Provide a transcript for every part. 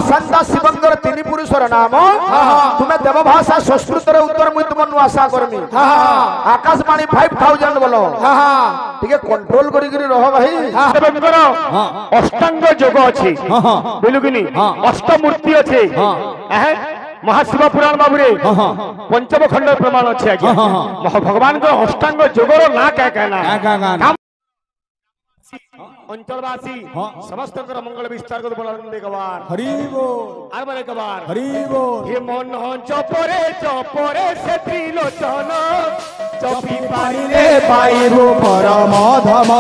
शांता शिवंकर तीन पुरुषर नाम तुम्हें देव भाषा संस्कृत उत्तर मुझे तुम आशा करमी आकाशवाणी 5000 बोलो ठीक है कंट्रोल करी रह भाई शिवंकर अष्टांग योग अच्छी बुझलु अष्टमूर्ति अच्छे महाशिव पुराण बाबूरे पंचम खंड प्रमाण अच्छे भगवान को अष्टांग योगर ना क्या कहना अंचलवासी समस्त मंगल विस्तार को बोले कबार हरि बोल आर बोले कबार हरि बोल हे मन चपरे चपरे से त्रिलोचन चपी पारिले पाइबो परम धाम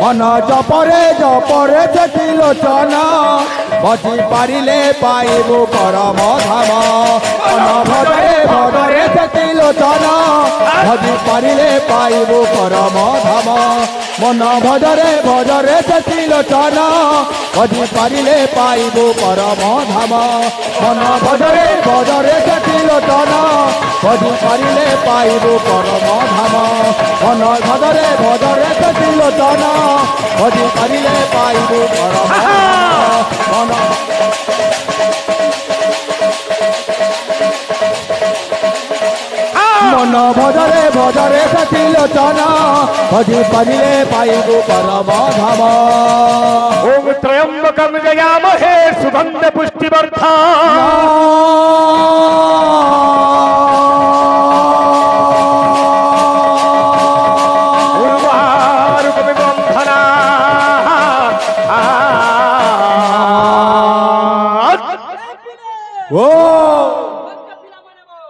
मन जपरे जपरे से त्रिलोचन बची पारिले पाइबो परम धाम मन भदरे भदरे से त्रिलोचन बची पारिले पाइबो परम धाम मन भदरे भदरे से त्रिलोचन बची पारिले पाइबो परम धाम मन भदरे भदरे से त्रिलोचन बची पारिले पाइबो परम धाम मन भदरे भदरे से त्रिलोचन बची पारिले पाइबो परम धाम मन भजरे भजरे से त्रिलोचन भजी पारिले पाइबो परम धाम ओम त्र्यंबकं जयामहे सुगंध पुष्टिवर्धनम्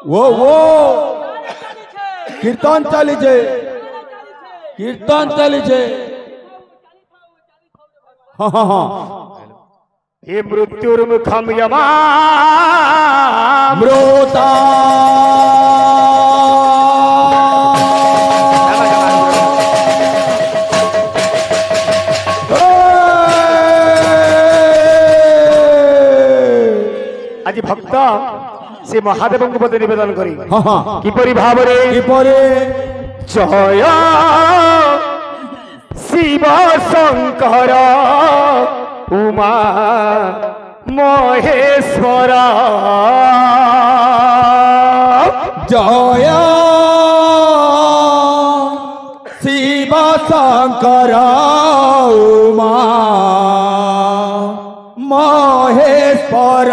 वो कीर्तन चलीजे कीर्तन चलीजे हाँ ये मृत्युर्मुखम यमा मृता आज भक्त से महादेव को पद निवेदन करी किपरि भावरे जय शिव शंकर उमा महेश्वर जय शिव शंकर उमा महेश्वर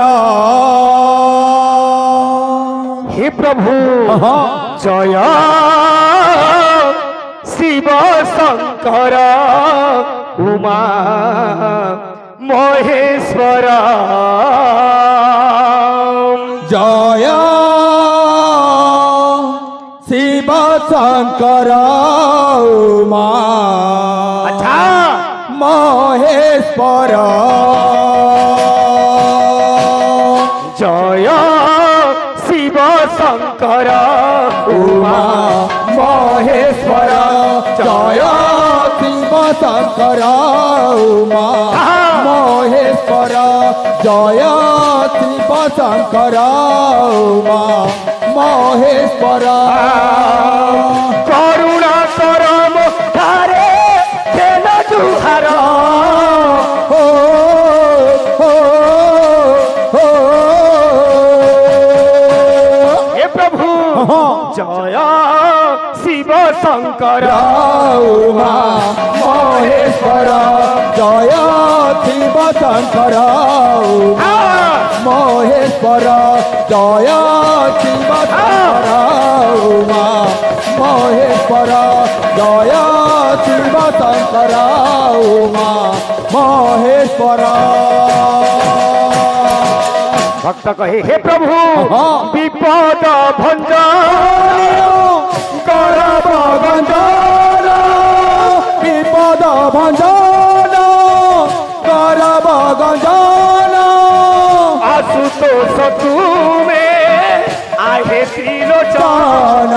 हे प्रभु जय शिव शंकर उमा महेश्वर जय शिव शंकर उमा अच्छा महेश्वर जय शिव शंकर उमा महेश्वर जय शिव शंकर उमा महेश्वर जय शिव शंकर उमा महेश्वर करुणा करम धारे खेल जुहार हो हो हो हे प्रभु जय शिव शंकर उमा महेश्वर जय शिव शंकर उमा महेश्वर जय शिव शंकर उमा महेश्वर जय शिव शंकर उमा महेश्वर भक्त कहे हे प्रभु विपद भंजन करब गंजन विपद भंजन करब गंजन आशुतोष तुमे आहे त्रिलोचन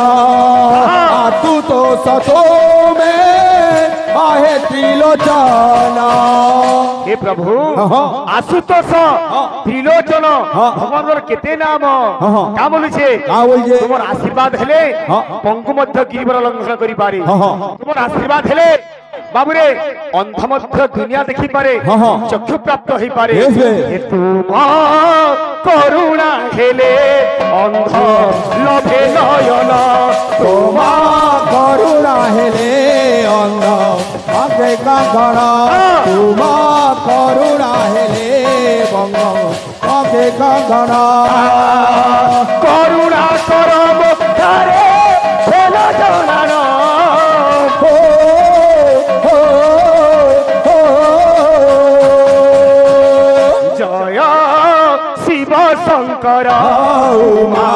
तू तो सतो में आहे त्रिलोचन हे प्रभु आशुतोष त्रिलोचन भगवान केते नाम का बोलछे तुमर आशीर्वाद हेले पंकु मध्य गिरिवर लंघन करि पारे तुमर आशीर्वाद हेले बाबुरे अंध मध्य दुनिया देखी पारे हाँ, हाँ। चक्षु प्राप्त होई पारे Yes, yes. हे तुम करुणा हेले अंध लभे नयन तुम करुणा हेले अंध आगे कंकण तुम करुणा हेले बंग आगे कंकण करुणा करम धारे भेल जनान हो हो हो जय शिव शंकर उमा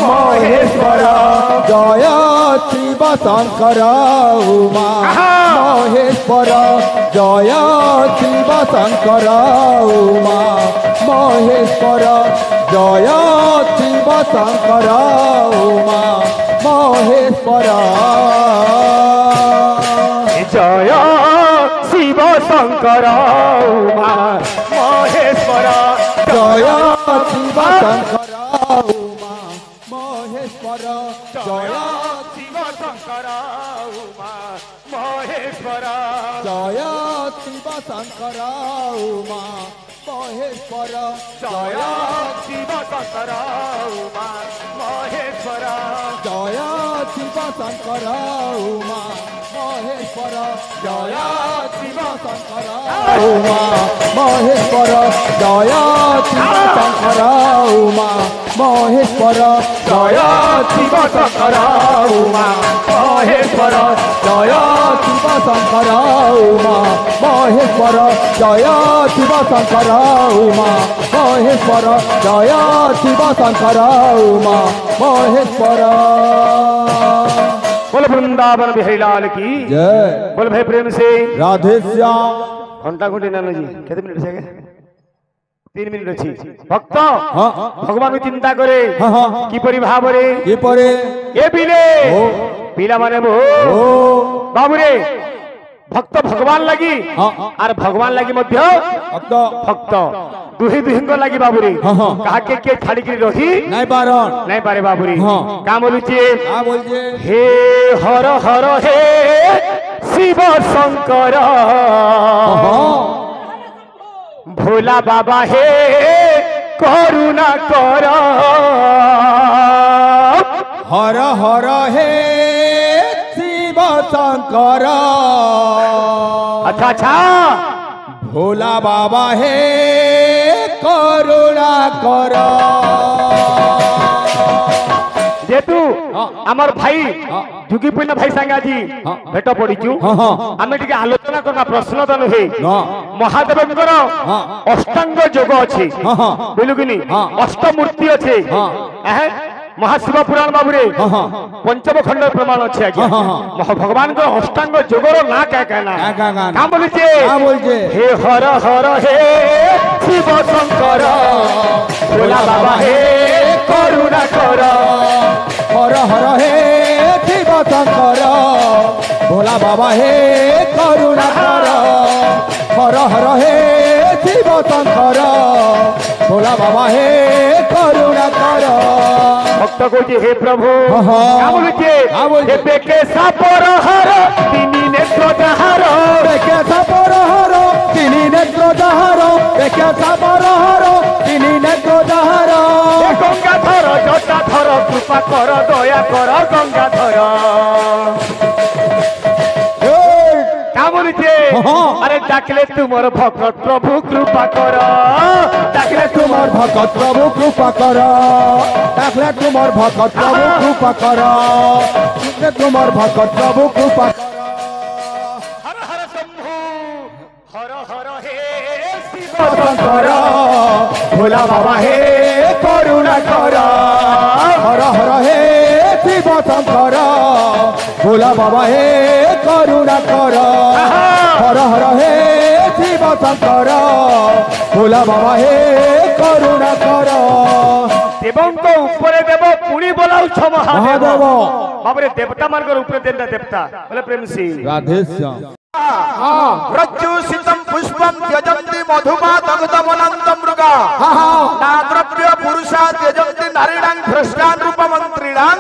महेश्वर जय शिव शंकर उमा महेश्वर जय शिव शंकर उमा महेश्वर जय शिव शंकर उमा महेश्वर जय शिव शंकर उमा महेश्वर जय शिव शंकर उमा महेश्वर जय शिव शंकर उमा महेश्वर जय शिव शंकर उमा महेश्वर जय शिव शंकर उमा महेश्वर जय शिव शंकर उमा महेश्वर जय शिव शंकर उमा महेश्वर जय शिव शंकर उमा महेश्वर जय शिव शंकर उमा महेश्वर जय शिव शंकर उमा महेश्वर जय शिव शंकर उमा महेश्वर जय शिव शंकर उमा महेश्वर बोल वृंदावन बिहारी लाल की जय बोल भाई प्रेम से राधे श्याम घंटा घंटे नाना जी कितने मिनट से 3 मिनिट अच्छी भक्त हाँ भगवान चिंता करे हाँ हाँ कि परि भाव रे कि परे ए पिले ओ पिला माने बो ओ बाबू रे भक्त भगवान लगी हाँ और भगवान लगी मध्य भक्त भक्त दुही दुहिंग लगी बाबू रे हाँ हाँ कहा के छाड़ी के रही नहीं पारण नहीं पारे बाबू रे हाँ। का बोलुचे हाँ बोलजे हे हर हर हे शिव शंकर हाँ भोला बाबा हे करुणा कर हर हर हे शिव शंकर अच्छा अच्छा भोला बाबा हे करुणा कर जेतु हाँ। आमर भाई हाँ। जुगीपूर्ण भाई सांगे आज हाँ। भेट पड़ीचु हाँ हाँ आमे टिके आलोचना करना प्रश्न तो नुहे हाँ महादेवंकर हाँ। अष्टांग योग अछि हाँ हाँ बुझलु कि हाँ। अष्टमूर्ति अछि हाँ। एहे महाशिव पुराण बाबुरे हाँ हाँ पंचम खंड प्रमाण अछि आज्ञा हाँ, हाँ, भगवान को अष्टांग योगर ना क्या कहना क्या कहना? का बोलछे क्या बोलछे? हे हर हर हे शिव शंकर भोला बाबा हे करुणा कर हर हर हे शिव शंकर भोला बाबा हे करुणा कर हर हर हे शिव शंकर भोला बाबा हे करुणा कर भक्त को हे प्रभु हाँ, हाँ। क्या बोलछे क्या बोलछे? हे बेके सापर हर तिनी नेत्र जहार बेके सापर हर तिनी नेत्र जहार बेके सापर हर तिनी नेत्र जहार हे गंगाधर जटाधर कृपा कर दया कर गंगाधर क्या बोलछे हाँ। अरे डाकले तुमर भक्त प्रभु कृपा कर डाकले तुमर भगत प्रभु कृपा कर डाकले तुमर भगत प्रभु कृपा कर डाकले तुमर भगत प्रभु कृपा कर हर हर शंभु हर हर हे शिव शंकर भोला बाबा हे करुणा कर हर हर हे शिव शंकर भोला बाबा हे करुणा कर हर हर हे शिव शंकर भोला बाबा हे करुणा कर देवंक ऊपर देव पुणी बोलाउछ महादेव महादेव बाबरे देवता मानकर ऊपर देता देवता बोले प्रेम से राधे श्याम प्रत्युषितं पुष्पं त्यजन्ति मधुमा दग्धमनन्तं मृगा नाद्रव्य पुरुषा त्यजन्ति नारीणां भ्रष्टान् रूपमन्त्रिणां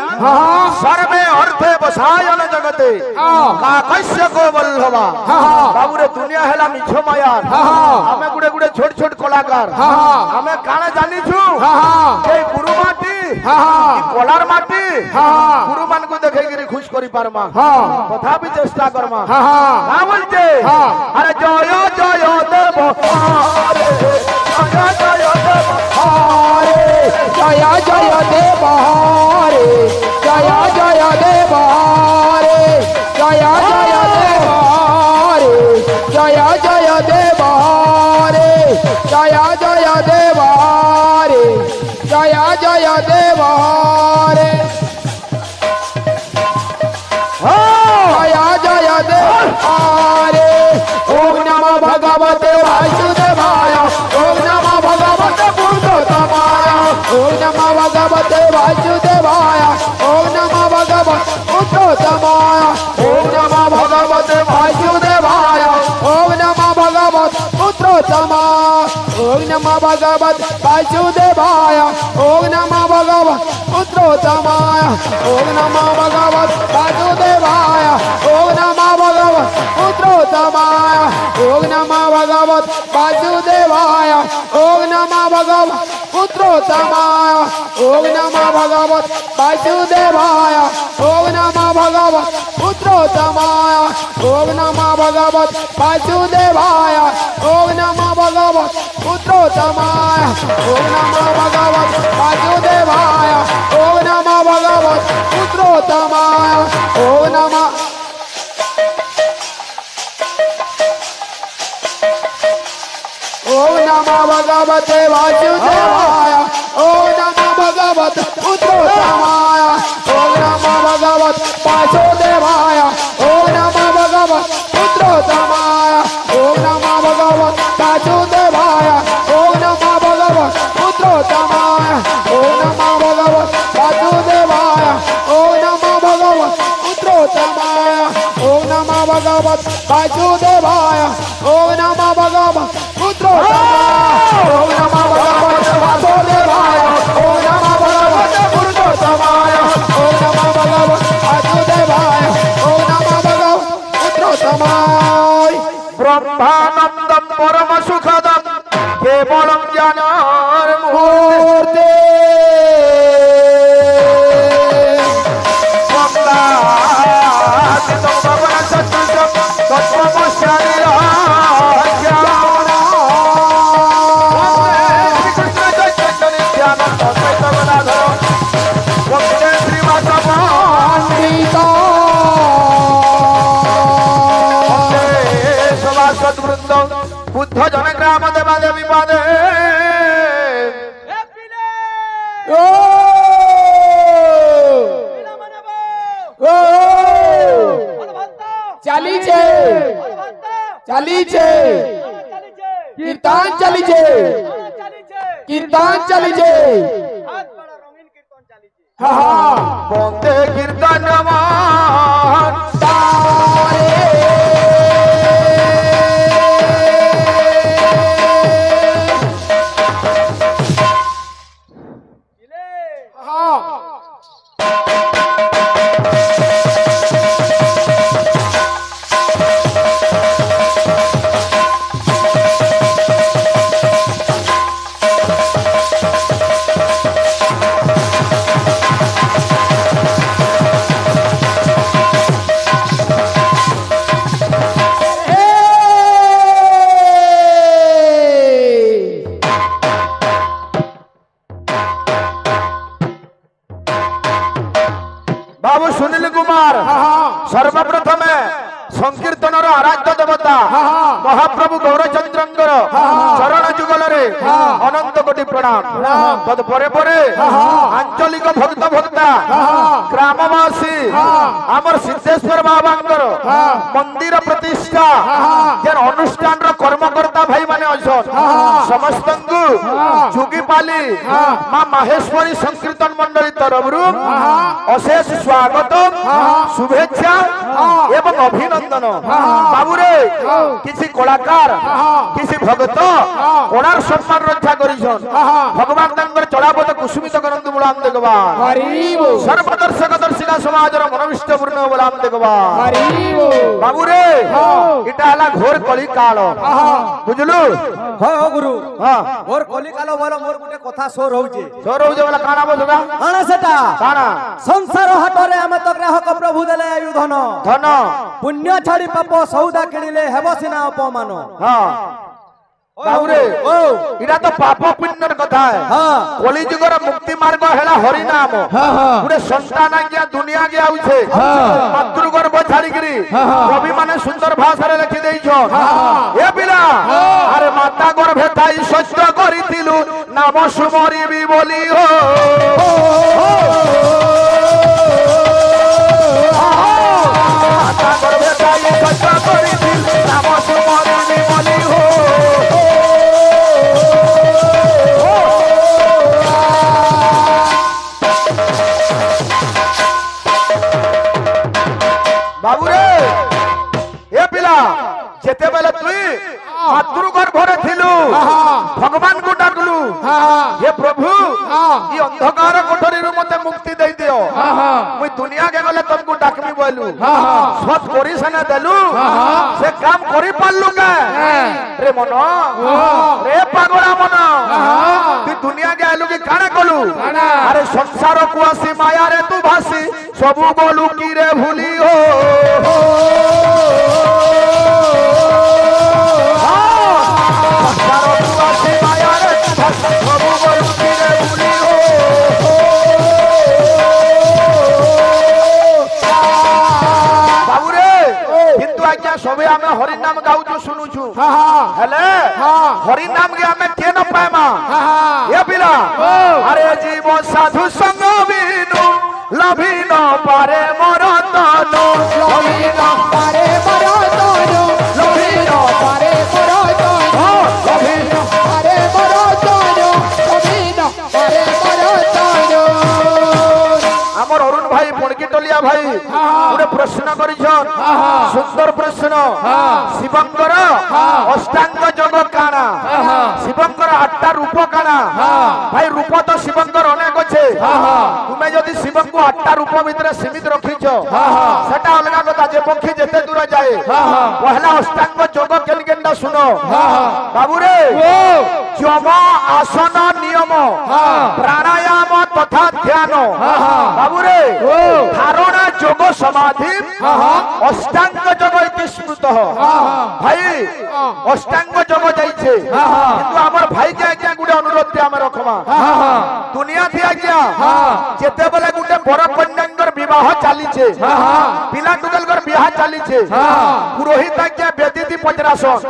सर्वे अर्थे वसायन जगत् जगते काकस्य को बल्लभा बाबू रे दुनिया हेला मिछ मायार हमें गुडे गुडे छोट छोट कलाकार हमें काने जानी छु ए गुरु माटी कलार माटी गुरु मान को देखे गिरी खुश करी पारमा तथा भी चेष्टा करमा का बोलते अरे जय जय देव हरे जय जय देव हरे जय जय देव हरे जय जय देव हरे जय जय देव हरे जय जय देव हरे जय जय देव हरे जय जय देव हरे जय जय देव हरे ओम नमः भगवते वासुदेवाय ओम नमः भगवते पुरुषोत्तमाय ओम नमः भगवते वासुदेवाय ओम नमः भगवते पुरुषोत्तमाय ओम नमः भगवते वासुदेवाय ओम नमः भगवते पुरुषोत्तमाय ओम नमः भगवते वासुदेवाय ओम नमः भगवते पुरुषोत्तमाय ओम नमः भगवते वासुदेवाय ओम नमः भगवते पुरुषोत्तमाय ओम नमः भगवते वासुदेवाय ओम नमः भगवते पुरुषोत्तमाय ओम नमः भगवते वासुदेवाय ओम नमः भगवते पुरुषोत्तमाय ओम नमः भगवते वासुदेवाय ओम नमः भगवते पुरुषोत्तमाय ओम नमः भगवते वासुदेवाय ओम नमः भगवते पुरुषोत्तमाय ओम नमः ओम नमः भगवते वासुदेवाय ओम नमः भगवते पुरुषोत्तमाय ओम नमः भगवते वासुदेवाय ओम नमः भगवते पुरुषोत्तमाय ओम नमः भगवते वासुदेवाय ओम नमः भगवते पुरुषोत्तमाय ओम नमः भगवते वासुदेवाय ओम नमः भगवते पुरुषोत्तमाय ओम नमः भगवते वासुदेवाय ओम नमः भगवते पुरुषोत्तमाय ओम नमः भगवते वासुदेवाय ओम नमः भगवते पुरुषोत्तमाय ओम नमः भगवते वासुदेवाय ओम नमः भगवते पुरुषोत्तमाय ब्रह्मानंदम परम सुखदम केवलम मूर्ते बुद्ध जन ग्राम देवा देवी पादे चाली छे चाली छे कीर्तन चाली छे कीर्तन चाली छे हाँ हाँ बोंदे कीर्तन मान बाबू सुनील कुमार सर्वप्रथम संकीर्तन आराध्य देवता महाप्रभु गौरचंद्रंकर चरण जुगल अनंत कोटि प्रणाम तत्पर आंचलिक भक्त भक्ता ग्रामवासी आमर सिद्धेश्वर बाबांकर मंदिर प्रतिष्ठा जेन अनुष्ठान कर्मकर्ता भाई माने अछन समस्त जुगीपाली मां माहेश्वरी संकीर्तन मंडली तरफ अशेष स्वागत शुभेच्छा एवं अभिनंदन बाबू रे किसी कलाकार किसी भगत कलार सम्मान रक्षा करिछन भगवान तांकर चढ़ापद कुसुमित करंतु बुलाम देखबा हरिबो सर्वदर्शक दर्शिका समाजर मनविष्ट पूर्ण बुलाम देखबा हरिबो बाबू रे इटा हला घोर कली काल बुझलु हां गुरु हां मोर कली काल बोलो मोर गुटे कथा सोर होउचे वाला काना बोलगा काना सेटा काना संसार हटरे हम तो ग्राहक प्रभु देले आयु धन धन पुण्य छाड़ी पाप सौदा किणिले हेबो सिना अपमान हां बाबू रे ओ इटा तो पाप पुण्यर कथा है हां कली जुगर मुक्ति मार्ग हेला हरि नाम हां हां गुटे संतान आज्ञा दुनिया के आउछे मातृ गर्भ छाड़ी गिरी कवि माने सुंदर भाषा रे लिखि देई छ ए पिला अरे माता गर्भे थाई सत्य करितिलु नाम सुमरिबी बोली हो माता गर्भे थाई सत्य करितिलु नाम सुमरिबी बोली हो बाबू रे ए पिला जेते बेले तुई मातृ गर्भरे थिलु भगवान को डाकलु हे प्रभु ई अंधकार कोठरी रु मते मुक्ति देई दियो मुई दुनिया के गले तुमको डाकमी बोलू सत करी सने देलु से काम करी पाललु के रे मन रे पागला मन तू दुनिया के आलू के काना कलु अरे संसार को आसी माया रे तू भासी सबु बोलू की रे भूली हो सबे आमे हरि नाम गाउछु सुनुछु हेले हरि नाम के आमे के न पाएमा ए पिला अरे जीव साधु संग बिनु लभी न पारे मोर तनु लभी न पारे मोर तनु लभी न पारे मोर तनु लभी न पारे मोर तनु लभी न पारे मोर तनु हमर अरुण भाई पुणकी टलिया भाई पुरे प्रश्न करिछन सुंदर प्रश्न शिवंकर अष्टांग योग काना शिवंकर 8टा रूप काना भाई रूप तो शिवंकर अनेक छे तुमे जदी शिवं को 8टा रूप भितर सीमित रखिछ सेटा अलगा कथा जे पक्षी जेते दूर जाए पहला अष्टांग योग केन केनडा सुनो बाबू रे यम आसन नियम प्राणायाम तथा ध्यान बाबू रे धारणा योग समाधि अष्टांग योग इति स्मृत भाई अष्टांग योग जाइछे किंतु हमर भाई के आज्ञा गुडे अनुरोध पे हम रखमा दुनिया थी आज्ञा जेते बेले गुडे बर कन्यांगर विवाह चालीछे पिला टुगलगर बियाह चालीछे पुरोहित आज्ञा बेदीती पचरासन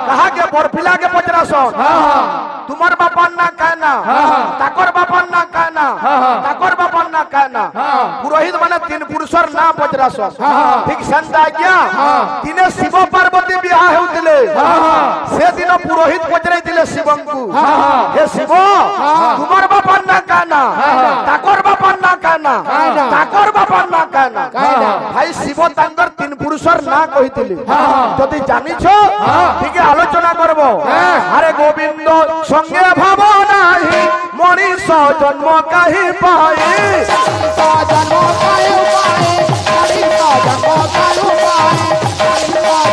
कहा के बर पिला के पचरासन तुमर बापन ना कहना ताकर बापन ना कहना ताकर बापन ना कहना पुरोहित माने तीन पुरुषर ना पचरासन ठीक संत आज्ञा दिने शिव पार्वती बियाह हेउतिले से दिन पुरोहित पचराइतिले शिवंकु हे शिव तुमर बापन ना कहना ताकर बापन ना कहना ताकर बापन ना कहना भाई शिव तांकर तीन पुरुषर ना कहितिले जदि जानिछो ठीक आलोचना करबो अरे गोविंद संगे भाव नाही मनीष जन्म काहि पाए जन्म काहि पाए मनीष जन्म काहि पाए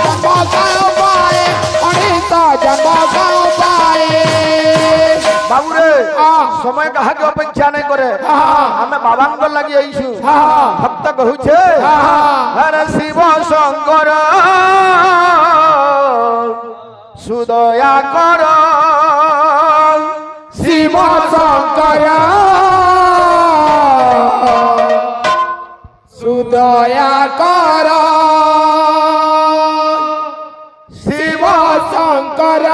जन्म काहि पाए मनीष जन्म काहि पाए बाबू रे समय कहा के अपेक्षा नहीं करे हमें बाबा लगी आईछु भक्त कहूछे अरे शिव शंकर सुदया कर शिव शंकर सुदया कर शिव शंकर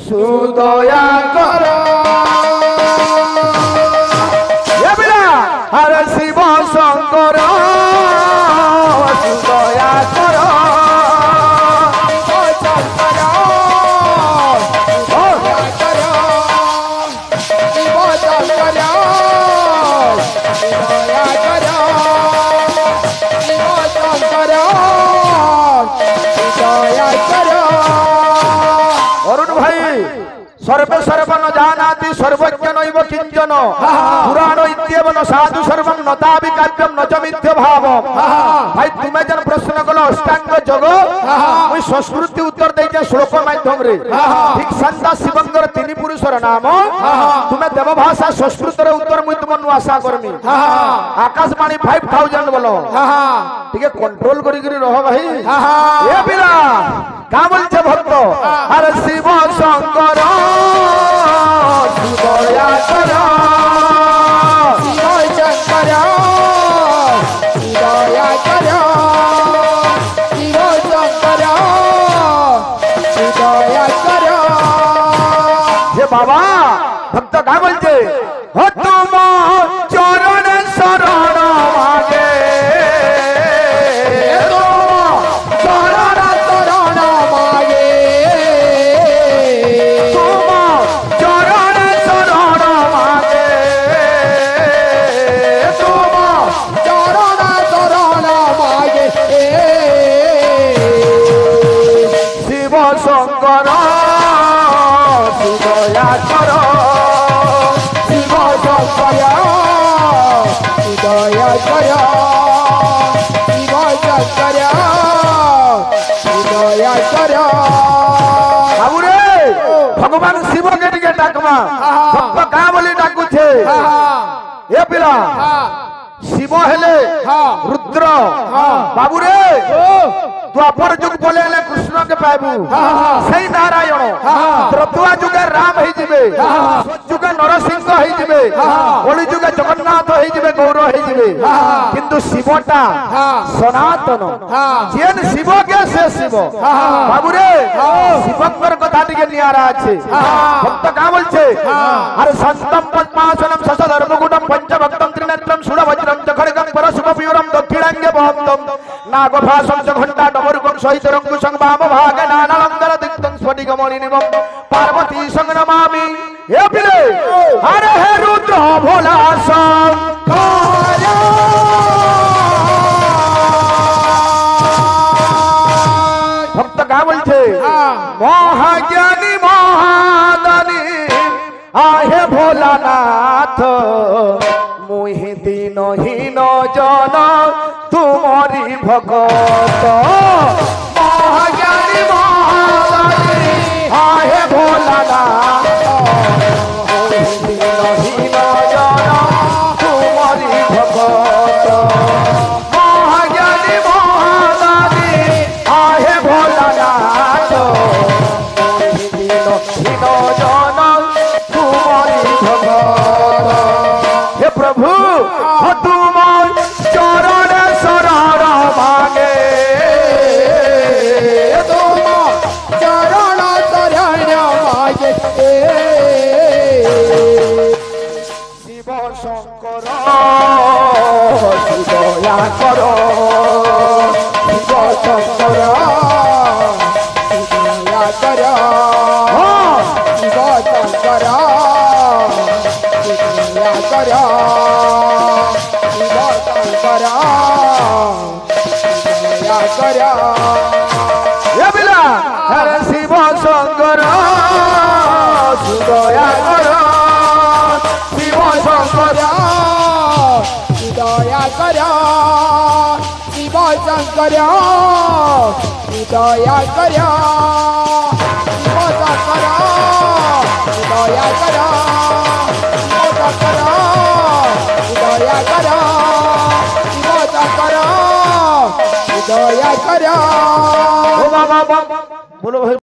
सुदया कर हरे शिव शंकर सुदया कर अरुण भाई सर्वे सर्व न जानाति सर्वज्ञ नैव किंचन पुराण इत्येव न साधु सर्वं नतापि काव्यम न च मिथ्य भाव। भाई तुमे जन प्रश्न कलो अष्टांग योग मुई संस्कृति उत्तर देइछे श्लोक माध्यम रे ठीक संता शिवंगर तीन पुरुषर नाम तुमे देव भाषा संस्कृत रे उत्तर मुई तुमनु आशा करमी। आकाशवाणी 5000 बोलो ठीक कंट्रोल करी रहो भाई। ए बिना का बोलछे भक्त अरे शिव शंकर दया कर शिव शंकर दया कर शिव शंकर दया कर। हे बाबा भक्त का बोलछे हो तुम चरण शरण मागे शरण शरण मागे तुम चरण शरण मागे तुम चरण शरण मागे शिव शंकर दया कर शिव शंकर दया कर शिव शंकर दया कर। बाबू रे भगवान शिव के टिके डाकमा भक्त का बोली डाकुछे ए पिला शिव हेले रुद्र बाबू रे द्वापर जुग बोले कृष्ण के पाइबू सही नारायण त्रेता जुगे राम ही जिबे जुगे नरसिंह ही जिबे कली जुगे जगन्नाथ ही जिबे गौर ही जिबे किंतु शिवटा सनातन जेन शिव के से शिव बाबू रे शिवकर कथा टिके नियारा আছে भक्त का बोलछे अरे संतम पद्मासनम ससधर्मगुणम पंचभक्तम त्रिनेत्रम सुरवज्रम जखड़गम परशुभप्यूरम दक्षिणांगे भक्तम नागभासम च घंटा डमरुकम सहित रंकुशं वाम भागे नानालंकर दिक्तं स्फटिकमणि निवम पार्वती संग नमामि। हे पिले अरे हे रुद्र भोला शंकर भक्त का बोलछे महाज्ञानी महादानी आहे भोलानाथ मुहि दीनहीन जन तुमरी भगत महाज्ञानी महादानी आहे भोलानाथ मुहि दीनहीन जन तुमरी भगत महाज्ञानी महादानी आहे भोलानाथ मुहि दीनहीन जन तुमरी भगत। हे प्रभु हो तुम चरण शरण मागे तुम चरण शरण मागे शिव शंकर दया कर शिव शंकर दया कर शिव शंकर दया कर शिव शंकर दया कर। ये बिला अरे शिव शंकर दया कर शिव शंकर दया कर शिव शंकर दया कर शिव शंकर दया कर शिव शंकर दया कर शिव शंकर दया कर। ओ बाबा बोलो भाई।